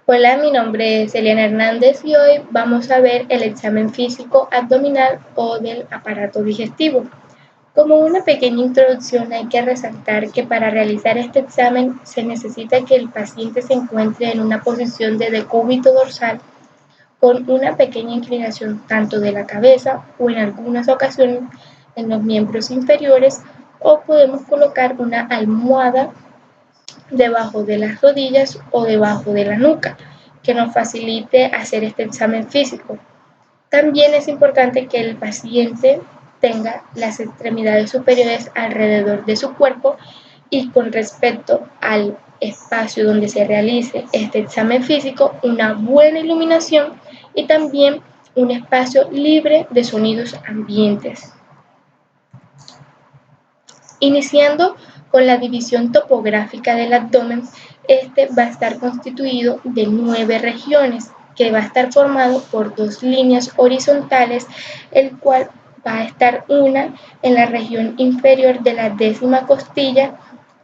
Hola, mi nombre es Eliana Hernández y hoy vamos a ver el examen físico abdominal o del aparato digestivo. Como una pequeña introducción hay que resaltar que para realizar este examen se necesita que el paciente se encuentre en una posición de decúbito dorsal con una pequeña inclinación tanto de la cabeza o en algunas ocasiones en los miembros inferiores, o podemos colocar una almohada debajo de las rodillas o debajo de la nuca, que nos facilite hacer este examen físico. También es importante que el paciente tenga las extremidades superiores alrededor de su cuerpo, y con respecto al espacio donde se realice este examen físico, una buena iluminación y también un espacio libre de sonidos ambientes. Iniciando con la división topográfica del abdomen, este va a estar constituido de 9 regiones, que va a estar formado por 2 líneas horizontales, el cual va a estar una en la región inferior de la 10ª costilla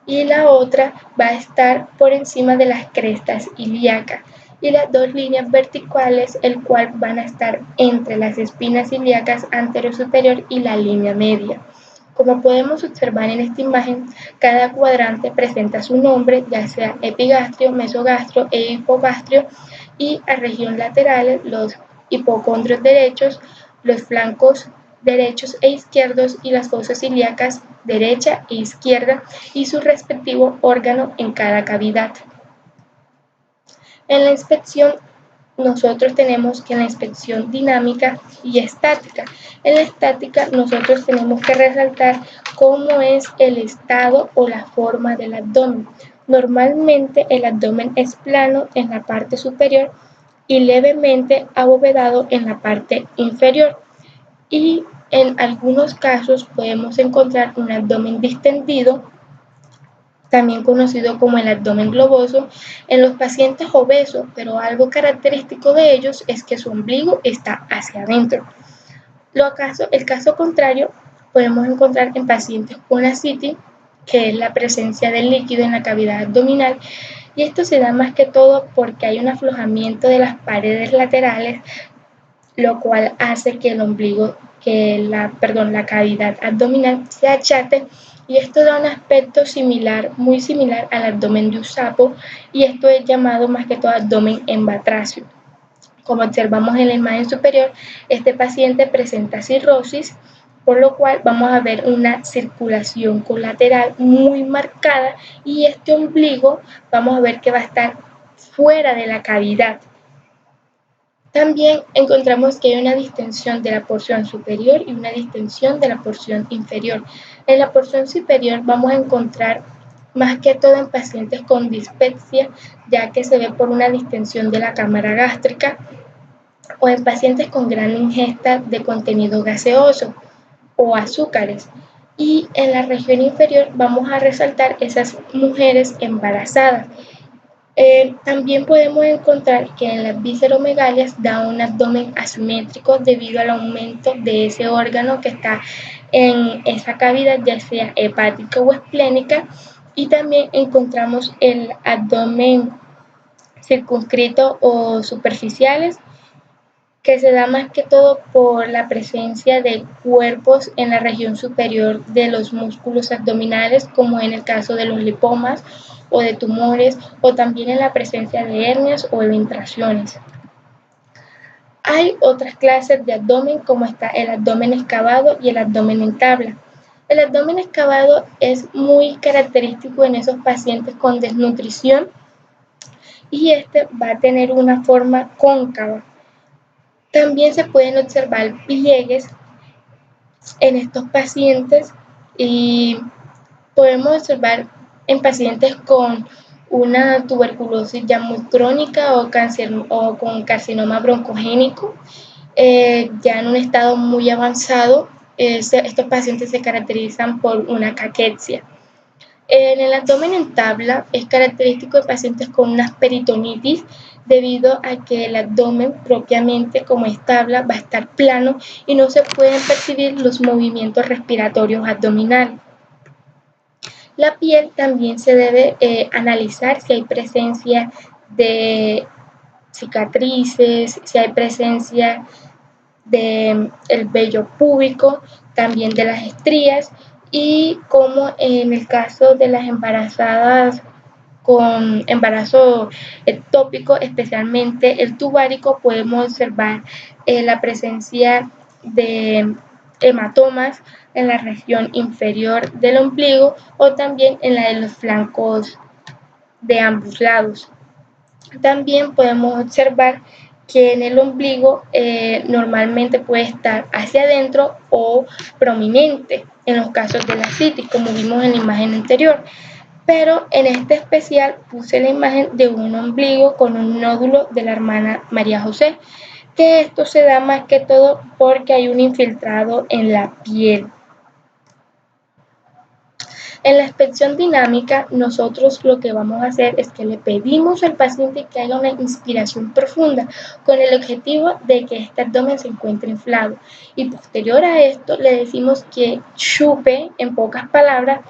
y la otra va a estar por encima de las crestas ilíacas, y las 2 líneas verticales, el cual van a estar entre las espinas ilíacas anterior superior y la línea media. Como podemos observar en esta imagen, cada cuadrante presenta su nombre, ya sea epigastrio, mesogastrio e hipogastrio, y a región laterales los hipocondrios derechos, los flancos derechos e izquierdos y las fosas ilíacas derecha e izquierda y su respectivo órgano en cada cavidad. En la inspección nosotros tenemos que la inspección dinámica y estática. En la estática nosotros tenemos que resaltar cómo es el estado o la forma del abdomen. Normalmente el abdomen es plano en la parte superior y levemente abovedado en la parte inferior, y en algunos casos podemos encontrar un abdomen distendido, también conocido como el abdomen globoso, en los pacientes obesos, pero algo característico de ellos es que su ombligo está hacia adentro. El caso contrario podemos encontrar en pacientes con ascitis, que es la presencia del líquido en la cavidad abdominal, y esto se da más que todo porque hay un aflojamiento de las paredes laterales, lo cual hace que el ombligo, la cavidad abdominal se achate, y esto da un aspecto similar, muy similar al abdomen de un sapo, y esto es llamado más que todo abdomen en batracio. Como observamos en la imagen superior, este paciente presenta cirrosis, por lo cual vamos a ver una circulación colateral muy marcada, y este ombligo vamos a ver que va a estar fuera de la cavidad. También encontramos que hay una distensión de la porción superior y una distensión de la porción inferior. En la porción superior vamos a encontrar más que todo en pacientes con dispepsia, ya que se ve por una distensión de la cámara gástrica, o en pacientes con gran ingesta de contenido gaseoso o azúcares. Y en la región inferior vamos a resaltar esas mujeres embarazadas. También podemos encontrar que en las visceromegalias da un abdomen asimétrico debido al aumento de ese órgano que está en esa cavidad, ya sea hepática o esplénica, y también encontramos el abdomen circunscrito o superficiales, que se da más que todo por la presencia de cuerpos en la región superior de los músculos abdominales, como en el caso de los lipomas o de tumores, o también en la presencia de hernias o eventraciones. Hay otras clases de abdomen, como está el abdomen excavado y el abdomen en tabla. El abdomen excavado es muy característico en esos pacientes con desnutrición, y este va a tener una forma cóncava. También se pueden observar pliegues en estos pacientes, y podemos observar en pacientes con una tuberculosis ya muy crónica o con carcinoma broncogénico, ya en un estado muy avanzado. Estos pacientes se caracterizan por una caquexia. En el abdomen en tabla es característico de pacientes con una peritonitis, debido a que el abdomen propiamente, como es tabla, va a estar plano y no se pueden percibir los movimientos respiratorios abdominales. La piel también se debe analizar si hay presencia de cicatrices, si hay presencia del vello púbico, también de las estrías y como en el caso de las embarazadas con embarazo ectópico, especialmente el tubárico, podemos observar la presencia de hematomas en la región inferior del ombligo o también en la de los flancos de ambos lados. También podemos observar que en el ombligo normalmente puede estar hacia adentro o prominente en los casos de la citis, como vimos en la imagen anterior. Pero en este especial puse la imagen de un ombligo con un nódulo de la hermana María José, que esto se da más que todo porque hay un infiltrado en la piel. En la inspección dinámica, nosotros lo que vamos a hacer es que le pedimos al paciente que haga una inspiración profunda con el objetivo de que este abdomen se encuentre inflado. Y posterior a esto, le decimos que chupe, en pocas palabras,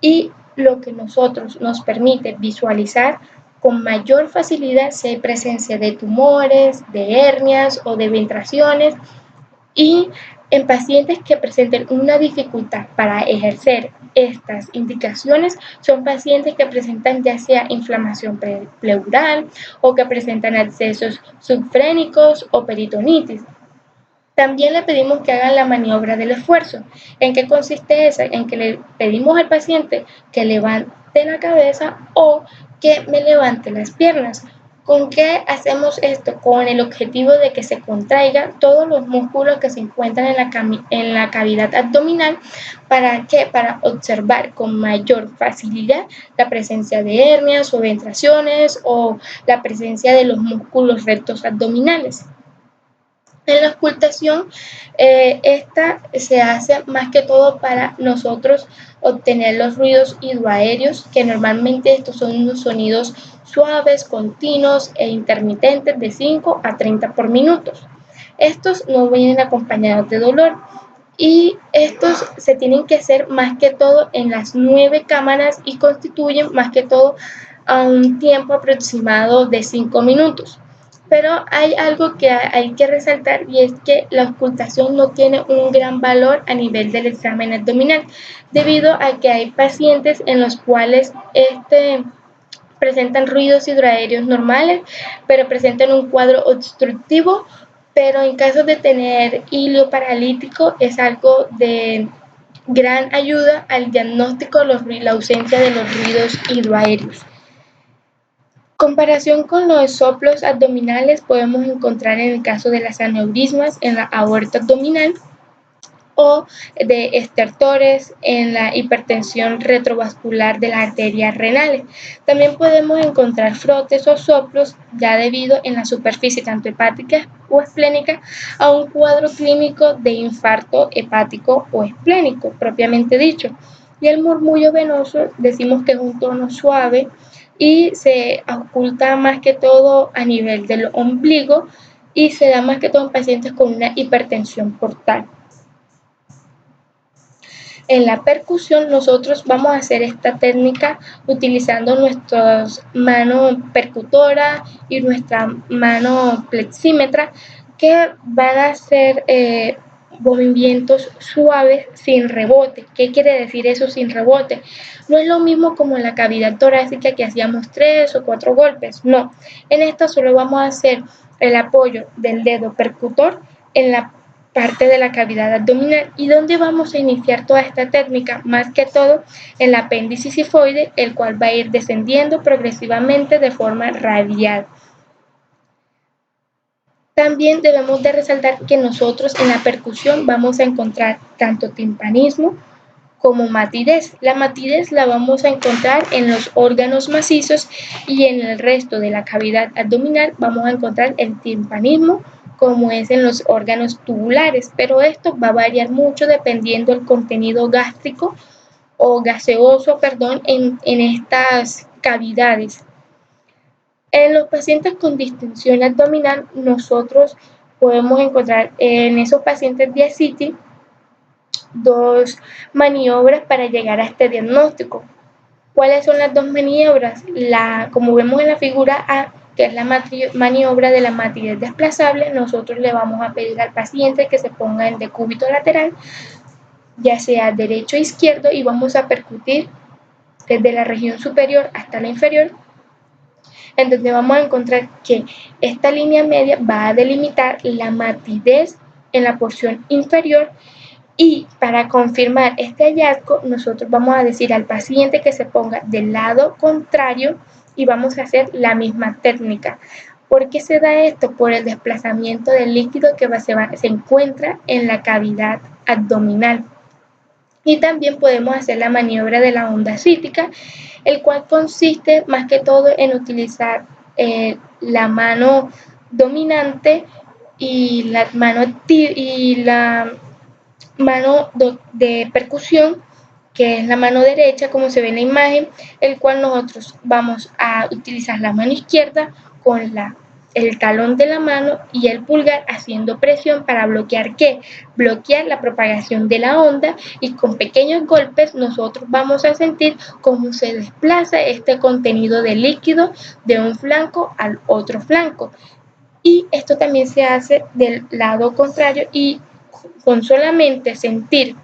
y lo que nosotros nos permite visualizar con mayor facilidad si hay presencia de tumores, de hernias o de ventraciones, y en pacientes que presenten una dificultad para ejercer estas indicaciones son pacientes que presentan ya sea inflamación pleural o que presentan abscesos subfrénicos o peritonitis. También le pedimos que hagan la maniobra del esfuerzo. ¿En qué consiste esa? En que le pedimos al paciente que levante la cabeza o que me levante las piernas. ¿Con qué hacemos esto? Con el objetivo de que se contraigan todos los músculos que se encuentran en la cavidad abdominal. ¿Para qué? Para observar con mayor facilidad la presencia de hernias o ventraciones o la presencia de los músculos rectos abdominales. En la auscultación, esta se hace más que todo para nosotros obtener los ruidos hidroaéreos, que normalmente estos son unos sonidos suaves, continuos e intermitentes de 5 a 30 por minuto. Estos no vienen acompañados de dolor y estos se tienen que hacer más que todo en las 9 cámaras y constituyen más que todo a un tiempo aproximado de 5 minutos. Pero hay algo que hay que resaltar y es que la auscultación no tiene un gran valor a nivel del examen abdominal, debido a que hay pacientes en los cuales presentan ruidos hidroaéreos normales, pero presentan un cuadro obstructivo, pero en caso de tener hilo paralítico es algo de gran ayuda al diagnóstico la ausencia de los ruidos hidroaéreos. Comparación con los soplos abdominales podemos encontrar en el caso de las aneurismas en la aorta abdominal o de estertores en la hipertensión retrovascular de las arterias renales. También podemos encontrar frotes o soplos ya debido en la superficie tanto hepática o esplénica a un cuadro clínico de infarto hepático o esplénico propiamente dicho. Y el murmullo venoso decimos que es un tono suave y se ausculta más que todo a nivel del ombligo y se da más que todo en pacientes con una hipertensión portal. En la percusión nosotros vamos a hacer esta técnica utilizando nuestras manos percutora y nuestra mano plexímetra, que van a hacer movimientos suaves sin rebote. ¿Qué quiere decir eso sin rebote? No es lo mismo como en la cavidad torácica que hacíamos 3 o 4 golpes, no. En esta solo vamos a hacer el apoyo del dedo percutor en la parte de la cavidad abdominal. ¿Y dónde vamos a iniciar toda esta técnica? Más que todo en el apéndice sifoide, el cual va a ir descendiendo progresivamente de forma radial. También debemos de resaltar que nosotros en la percusión vamos a encontrar tanto timpanismo como matidez. La matidez la vamos a encontrar en los órganos macizos y en el resto de la cavidad abdominal vamos a encontrar el timpanismo como es en los órganos tubulares, pero esto va a variar mucho dependiendo del contenido gástrico o gaseoso, en estas cavidades. En los pacientes con distensión abdominal, nosotros podemos encontrar en esos pacientes de ascitis 2 maniobras para llegar a este diagnóstico. ¿Cuáles son las 2 maniobras? Como vemos en la figura A, que es la maniobra de la matriz desplazable, nosotros le vamos a pedir al paciente que se ponga en decúbito lateral, ya sea derecho o izquierdo, y vamos a percutir desde la región superior hasta la inferior, en donde vamos a encontrar que esta línea media va a delimitar la matidez en la porción inferior. Y para confirmar este hallazgo, nosotros vamos a decir al paciente que se ponga del lado contrario y vamos a hacer la misma técnica. ¿Por qué se da esto? Por el desplazamiento del líquido que se encuentra en la cavidad abdominal. Y también podemos hacer la maniobra de la onda cítica, el cual consiste más que todo en utilizar la mano dominante y la mano de percusión, que es la mano derecha, como se ve en la imagen, el cual nosotros vamos a utilizar la mano izquierda con el talón de la mano y el pulgar haciendo presión para bloquear ¿qué? Bloquear la propagación de la onda, y con pequeños golpes nosotros vamos a sentir cómo se desplaza este contenido de líquido de un flanco al otro flanco. Y esto también se hace del lado contrario, y con solamente sentir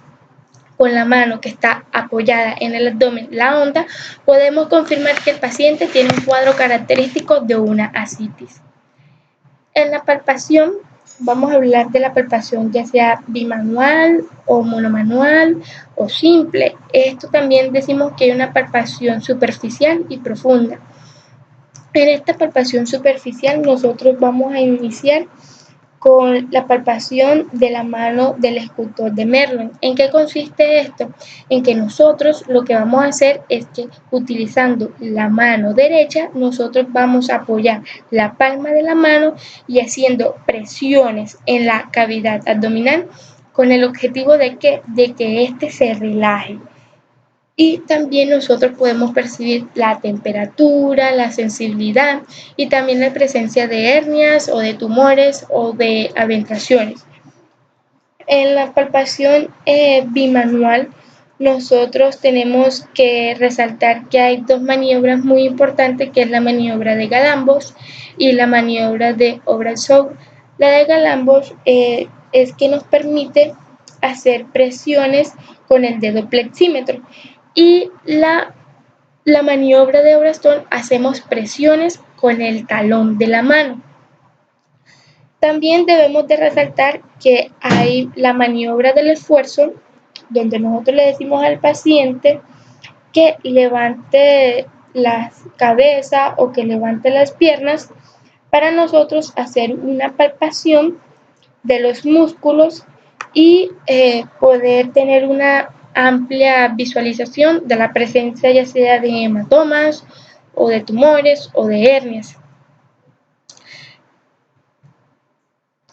con la mano que está apoyada en el abdomen la onda, podemos confirmar que el paciente tiene un cuadro característico de una ascitis. En la palpación, vamos a hablar de la palpación ya sea bimanual o monomanual o simple. Esto también decimos que hay una palpación superficial y profunda. En esta palpación superficial nosotros vamos a iniciar con la palpación de la mano del escultor de Merlin. ¿En qué consiste esto? En que nosotros lo que vamos a hacer es que utilizando la mano derecha, nosotros vamos a apoyar la palma de la mano y haciendo presiones en la cavidad abdominal con el objetivo de que éste se relaje. Y también nosotros podemos percibir la temperatura, la sensibilidad y también la presencia de hernias o de tumores o de aventraciones. En la palpación bimanual, nosotros tenemos que resaltar que hay dos maniobras muy importantes, que es la maniobra de Galambos y la maniobra de Obraztsov. La de Galambos es que nos permite hacer presiones con el dedo plexímetro, y la maniobra de Obraztsov hacemos presiones con el talón de la mano. También debemos de resaltar que hay la maniobra del esfuerzo, donde nosotros le decimos al paciente que levante la cabeza o que levante las piernas para nosotros hacer una palpación de los músculos y poder tener una amplia visualización de la presencia ya sea de hematomas o de tumores o de hernias.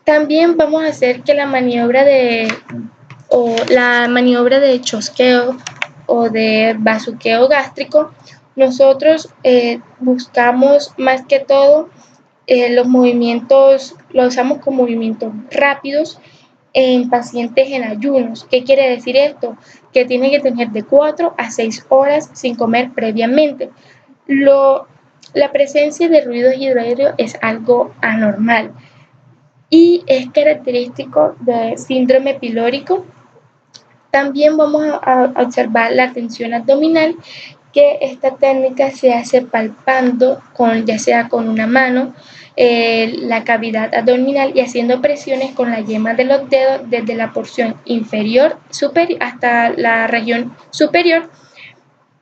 También vamos a hacer que la maniobra de chosqueo o de bazuqueo gástrico, nosotros buscamos más que todo los movimientos, lo usamos con movimientos rápidos en pacientes en ayunos. ¿Qué quiere decir esto? Que tiene que tener de 4 a 6 horas sin comer previamente. La presencia de ruido hidroaéreo es algo anormal y es característico del síndrome pilórico. También vamos a observar la tensión abdominal, que esta técnica se hace palpando ya sea con una mano la cavidad abdominal y haciendo presiones con la yema de los dedos desde la porción inferior hasta la región superior,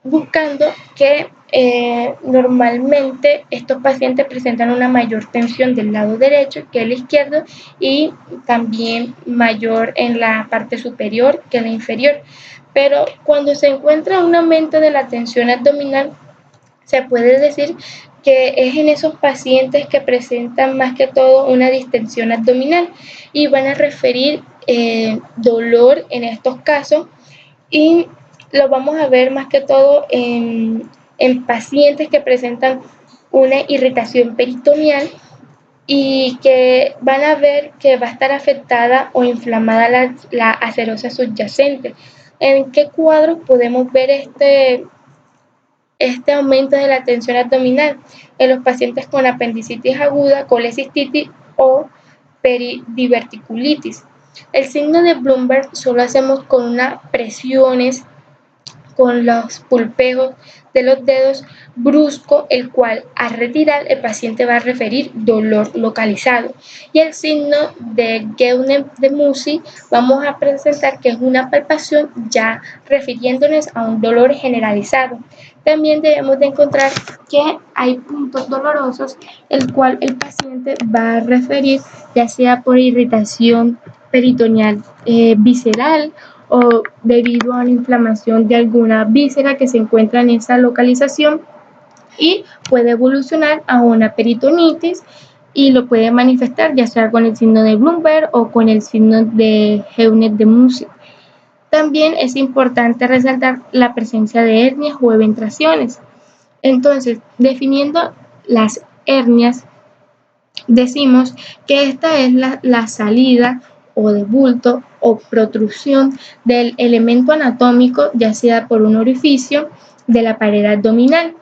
buscando que normalmente estos pacientes presentan una mayor tensión del lado derecho que el izquierdo, y también mayor en la parte superior que en la inferior. Pero cuando se encuentra un aumento de la tensión abdominal, se puede decir que es en esos pacientes que presentan más que todo una distensión abdominal y van a referir dolor en estos casos, y lo vamos a ver más que todo en pacientes que presentan una irritación peritoneal y que van a ver que va a estar afectada o inflamada la acerosa subyacente. ¿En qué cuadro podemos ver este aumento de la tensión abdominal en los pacientes con apendicitis aguda, colecistitis o peridiverticulitis. El signo de Bloomberg solo hacemos con unas presiones con los pulpejos de los dedos brusco, el cual al retirar el paciente va a referir dolor localizado. Y el signo de Gueune-de-Mussy vamos a presentar que es una palpación ya refiriéndonos a un dolor generalizado. También debemos de encontrar que hay puntos dolorosos, el cual el paciente va a referir ya sea por irritación peritoneal visceral o debido a una inflamación de alguna víscera que se encuentra en esa localización y puede evolucionar a una peritonitis y lo puede manifestar ya sea con el signo de Bloomberg o con el signo de Gueune-de-Mussy. También es importante resaltar la presencia de hernias o eventraciones. Entonces, definiendo las hernias, decimos que esta es la salida o de bulto o protrusión del elemento anatómico, ya sea por un orificio de la pared abdominal.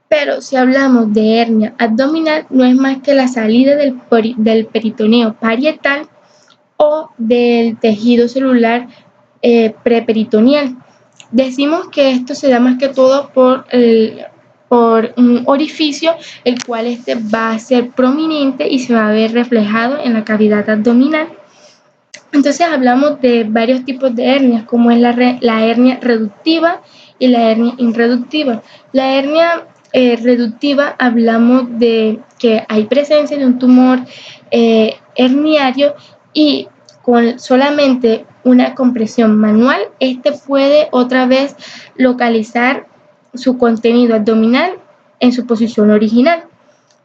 Pero si hablamos de hernia abdominal, no es más que la salida del peritoneo parietal o del tejido celular preperitoneal. Decimos que esto se da más que todo por un orificio, el cual este va a ser prominente y se va a ver reflejado en la cavidad abdominal. Entonces hablamos de varios tipos de hernias, como es la hernia reductiva y la hernia irreductiva. La hernia reductiva hablamos de que hay presencia de un tumor herniario y con solamente una compresión manual, este puede otra vez localizar su contenido abdominal en su posición original.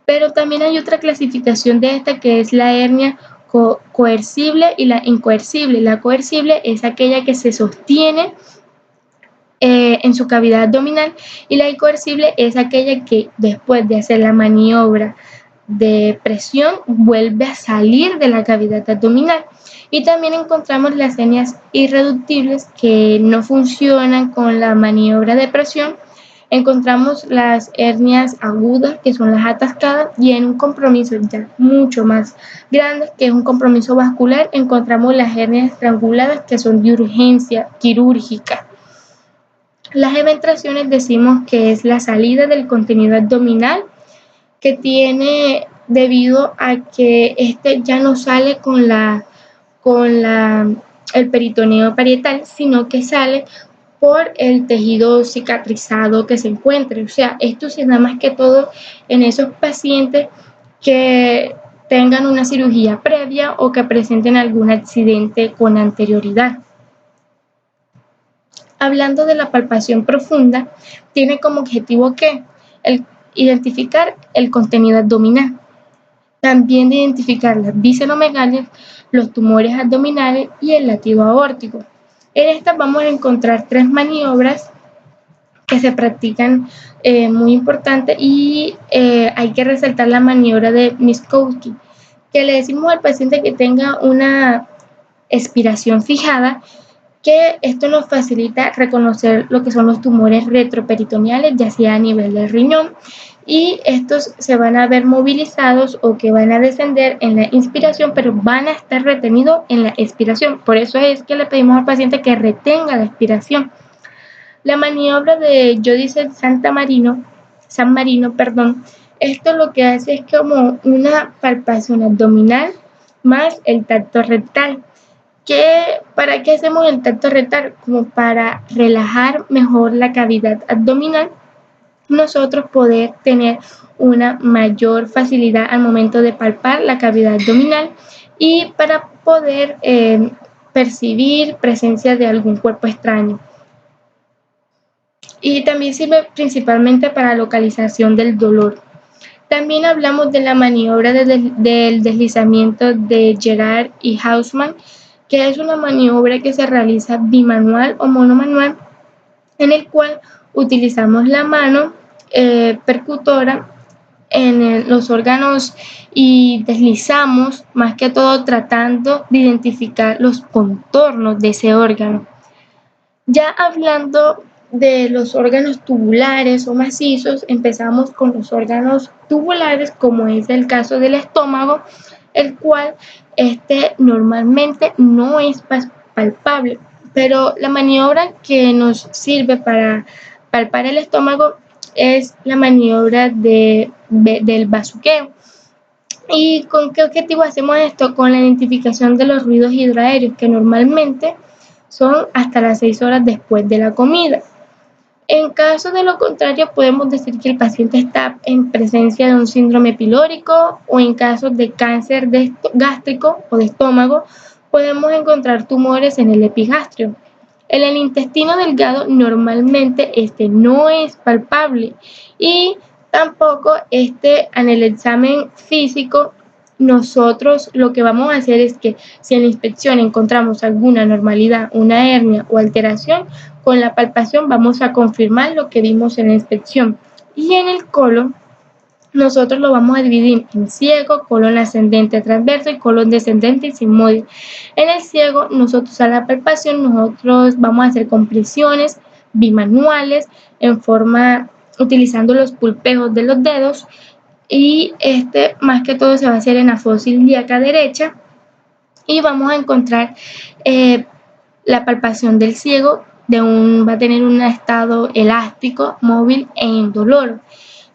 Pero también hay otra clasificación de esta que es la hernia coercible y la incoercible. La coercible es aquella que se sostiene en su cavidad abdominal y la incoercible es aquella que después de hacer la maniobra de presión vuelve a salir de la cavidad abdominal. Y también encontramos las hernias irreductibles que no funcionan con la maniobra de presión. Encontramos las hernias agudas, que son las atascadas, y en un compromiso ya mucho más grande, que es un compromiso vascular, encontramos las hernias estranguladas, que son de urgencia quirúrgica. Las eventraciones decimos que es la salida del contenido abdominal que tiene debido a que este ya no sale con el peritoneo parietal, sino que sale por el tejido cicatrizado que se encuentre. O sea, esto se da más que todo en esos pacientes que tengan una cirugía previa o que presenten algún accidente con anterioridad. Hablando de la palpación profunda, tiene como objetivo que identificar el contenido abdominal, también de identificar las visceromegalias, los tumores abdominales y el latido aórtico. En estas vamos a encontrar 3 maniobras que se practican muy importantes y hay que resaltar la maniobra de Miskowski, que le decimos al paciente que tenga una expiración fijada, que esto nos facilita reconocer lo que son los tumores retroperitoneales, ya sea a nivel del riñón, y estos se van a ver movilizados o que van a descender en la inspiración, pero van a estar retenidos en la expiración. Por eso es que le pedimos al paciente que retenga la expiración. La maniobra de Jodice San Marino, esto lo que hace es como una palpación abdominal más el tacto rectal. ¿Para qué hacemos el tacto rectal? Como para relajar mejor la cavidad abdominal, nosotros poder tener una mayor facilidad al momento de palpar la cavidad abdominal y para poder percibir presencia de algún cuerpo extraño. Y también sirve principalmente para localización del dolor. También hablamos de la maniobra del deslizamiento de Gerard y Hausmann, que es una maniobra que se realiza bimanual o monomanual, en el cual utilizamos la mano percutora en los órganos y deslizamos, más que todo tratando de identificar los contornos de ese órgano. Ya hablando de los órganos tubulares o macizos, empezamos con los órganos tubulares, como es el caso del estómago, el cual normalmente no es palpable, pero la maniobra que nos sirve para palpar el estómago es la maniobra del bazuqueo. ¿Y con qué objetivo hacemos esto? Con la identificación de los ruidos hidroaéreos, que normalmente son hasta las 6 horas después de la comida. En caso de lo contrario, podemos decir que el paciente está en presencia de un síndrome pilórico, o en casos de cáncer gástrico o de estómago, podemos encontrar tumores en el epigastrio. En el intestino delgado normalmente no es palpable, y tampoco en el examen físico nosotros lo que vamos a hacer es que si en la inspección encontramos alguna anormalidad, una hernia o alteración, con la palpación vamos a confirmar lo que vimos en la inspección. Y en el colon nosotros lo vamos a dividir en ciego, colon ascendente transverso y colon descendente y sigmoide. En el ciego, nosotros a la palpación, vamos a hacer compresiones bimanuales utilizando los pulpejos de los dedos, y más que todo se va a hacer en la fosa ilíaca derecha, y vamos a encontrar la palpación del ciego va a tener un estado elástico, móvil e indoloro.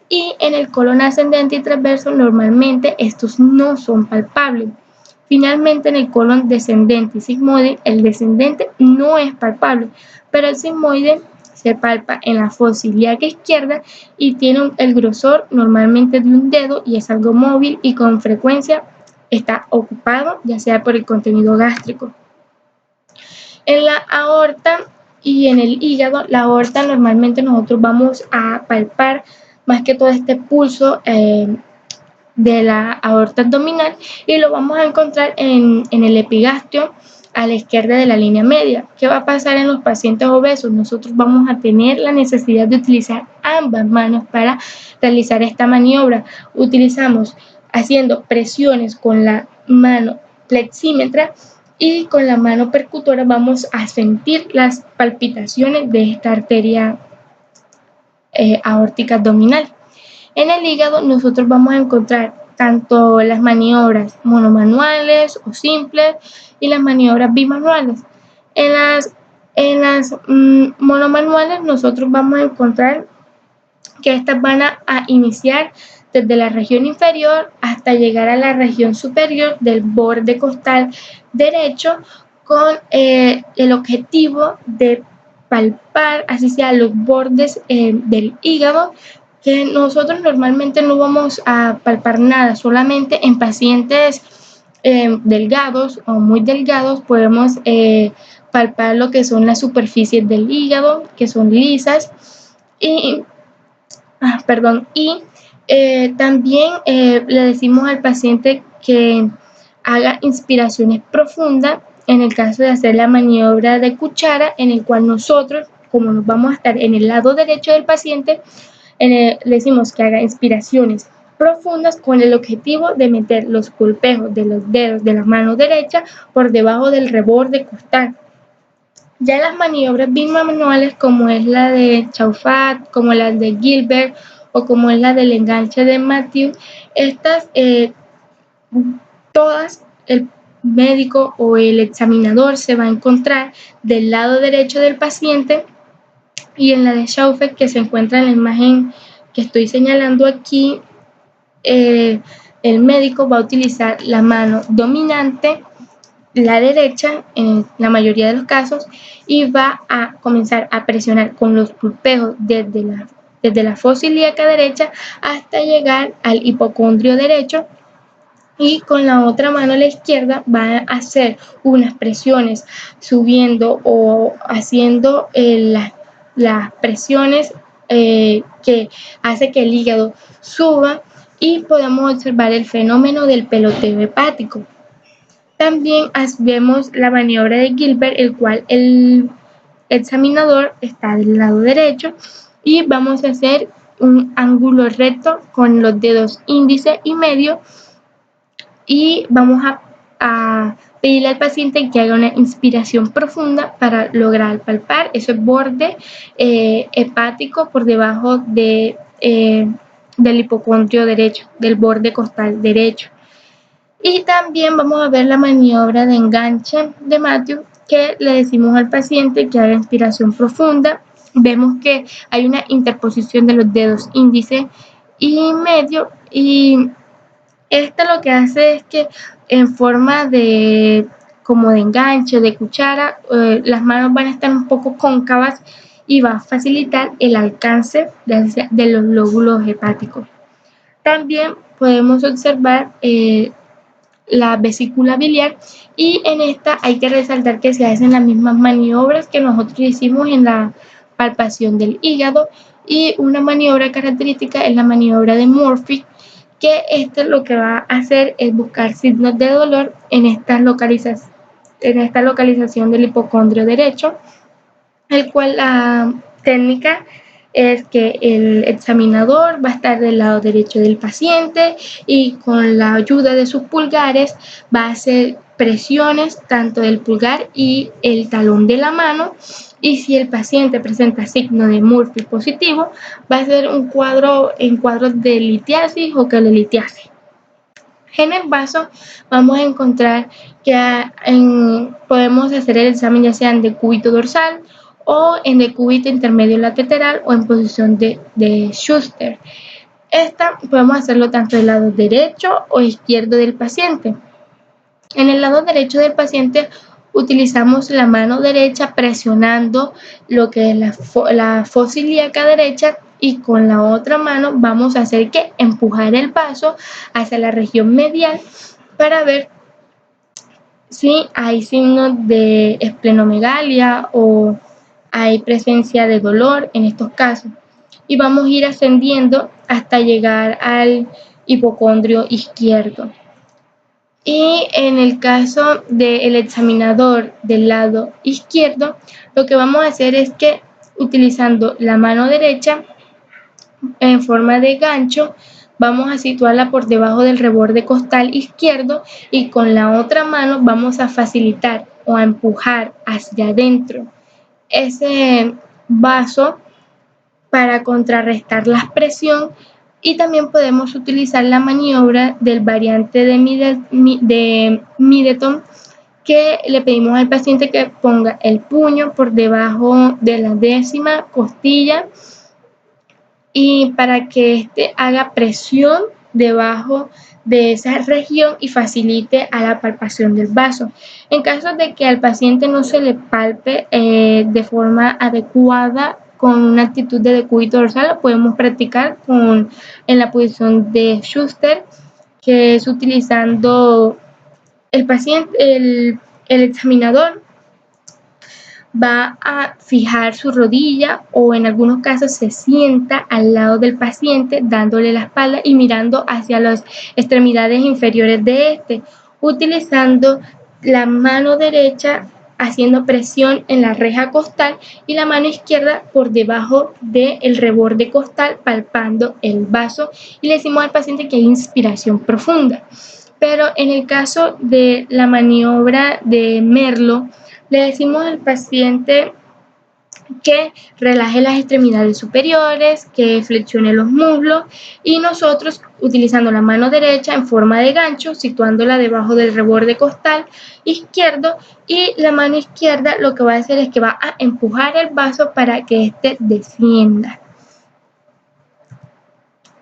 Y en el colon ascendente y transverso normalmente estos no son palpables. Finalmente, en el colon descendente y sigmoide, el descendente no es palpable, pero el sigmoide se palpa en la fosa ilíaca izquierda y tiene el grosor normalmente de un dedo, y es algo móvil y con frecuencia está ocupado, ya sea por el contenido gástrico. En la aorta y en el hígado, la aorta normalmente nosotros vamos a palpar más que todo este pulso de la aorta abdominal, y lo vamos a encontrar en el epigastrio a la izquierda de la línea media. ¿Qué va a pasar en los pacientes obesos? Nosotros vamos a tener la necesidad de utilizar ambas manos para realizar esta maniobra. Utilizamos haciendo presiones con la mano flexímetra, y con la mano percutora vamos a sentir las palpitaciones de esta arteria aórtica abdominal. En el hígado nosotros vamos a encontrar tanto las maniobras monomanuales o simples y las maniobras bimanuales. En las monomanuales nosotros vamos a encontrar que estas van a iniciar desde la región inferior hasta llegar a la región superior del borde costal derecho, con el objetivo de palpar, así sea, los bordes del hígado, que nosotros normalmente no vamos a palpar nada, solamente en pacientes delgados o muy delgados podemos palpar lo que son las superficies del hígado, que son lisas, y también le decimos al paciente que haga inspiraciones profundas en el caso de hacer la maniobra de cuchara, en el cual nosotros, como nos vamos a estar en el lado derecho del paciente, le decimos que haga inspiraciones profundas con el objetivo de meter los pulpejos de los dedos de la mano derecha por debajo del reborde costal. Ya las maniobras bimanuales, como es la de Chaufat, como la de Gilbert o como es la del enganche de Matthew, estas todas el médico o el examinador se va a encontrar del lado derecho del paciente, y en la de Chaufet, que se encuentra en la imagen que estoy señalando aquí, el médico va a utilizar la mano dominante, la derecha en la mayoría de los casos, y va a comenzar a presionar con los pulpejos desde la fosa ilíaca derecha hasta llegar al hipocondrio derecho, y con la otra mano a la izquierda va a hacer unas presiones subiendo o haciendo las presiones que hace que el hígado suba, y podemos observar el fenómeno del peloteo hepático. También vemos la maniobra de Gilbert, el cual el examinador está del lado derecho, y vamos a hacer un ángulo recto con los dedos índice y medio, y vamos a pedirle al paciente que haga una inspiración profunda para lograr palpar ese borde hepático por debajo del hipocondrio derecho, del borde costal derecho. Y también vamos a ver la maniobra de enganche de Matthew, que le decimos al paciente que haga inspiración profunda. Vemos que hay una interposición de los dedos índice y medio, y esto lo que hace es que en forma de como de enganche, de cuchara, las manos van a estar un poco cóncavas y va a facilitar el alcance de los lóbulos hepáticos. También podemos observar la vesícula biliar, y en esta hay que resaltar que se hacen las mismas maniobras que nosotros hicimos en la palpación del hígado, y una maniobra característica es la maniobra de Murphy, que esto lo que va a hacer es buscar signos de dolor en esta localización del hipocondrio derecho, el cual la técnica es que el examinador va a estar del lado derecho del paciente y con la ayuda de sus pulgares va a hacer presiones tanto del pulgar y el talón de la mano, y si el paciente presenta signo de Murphy positivo, va a ser un cuadro de litiasis o quelolitiasis. En el vaso vamos a encontrar que podemos hacer el examen ya sea en decúbito dorsal o en decúbito intermedio lateral o en posición de Schuster. Esta podemos hacerlo tanto del lado derecho o izquierdo del paciente. En el lado derecho del paciente utilizamos la mano derecha presionando lo que es la fosa ilíaca derecha, y con la otra mano vamos a hacer que empujar el vaso hacia la región medial para ver si hay signos de esplenomegalia o hay presencia de dolor en estos casos. Y vamos a ir ascendiendo hasta llegar al hipocondrio izquierdo. Y en el caso del examinador del lado izquierdo, lo que vamos a hacer es que utilizando la mano derecha en forma de gancho, vamos a situarla por debajo del reborde costal izquierdo, y con la otra mano vamos a facilitar o a empujar hacia adentro ese vaso para contrarrestar la presión. Y también podemos utilizar la maniobra del variante de Middleton, que le pedimos al paciente que ponga el puño por debajo de la 10ª costilla y para que éste haga presión debajo de esa región y facilite a la palpación del vaso. En caso de que al paciente no se le palpe de forma adecuada con una actitud de decúbito dorsal, lo podemos practicar en la posición de Schuster, que es utilizando el examinador va a fijar su rodilla o en algunos casos se sienta al lado del paciente dándole la espalda y mirando hacia las extremidades inferiores de este, utilizando la mano derecha haciendo presión en la reja costal y la mano izquierda por debajo del reborde costal palpando el vaso, y le decimos al paciente que hay inspiración profunda. Pero en el caso de la maniobra de Merlo, le decimos al paciente que relaje las extremidades superiores, que flexione los muslos, y nosotros utilizando la mano derecha en forma de gancho, situándola debajo del reborde costal izquierdo, y la mano izquierda lo que va a hacer es que va a empujar el vaso para que éste descienda.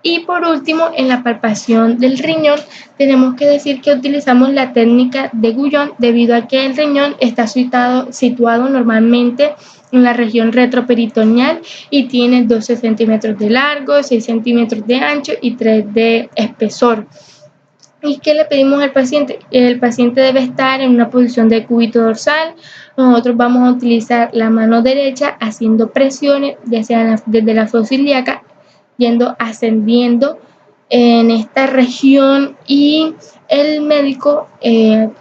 Y por último, en la palpación del riñón, tenemos que decir que utilizamos la técnica de Guyon debido a que el riñón está situado normalmente en la región retroperitoneal y tiene 12 centímetros de largo, 6 centímetros de ancho y 3 de espesor. ¿Y qué le pedimos al paciente? El paciente debe estar en una posición de cúbito dorsal. Nosotros vamos a utilizar la mano derecha haciendo presiones, ya sea desde la fosa ilíaca, ascendiendo en esta región, y el médico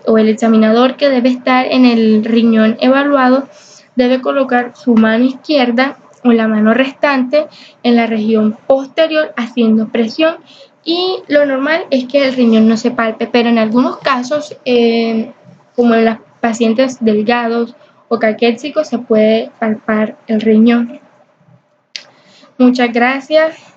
o el examinador que debe estar en el riñón evaluado debe colocar su mano izquierda o la mano restante en la región posterior haciendo presión, y lo normal es que el riñón no se palpe, pero en algunos casos como en los pacientes delgados o caquéxicos se puede palpar el riñón. Muchas gracias.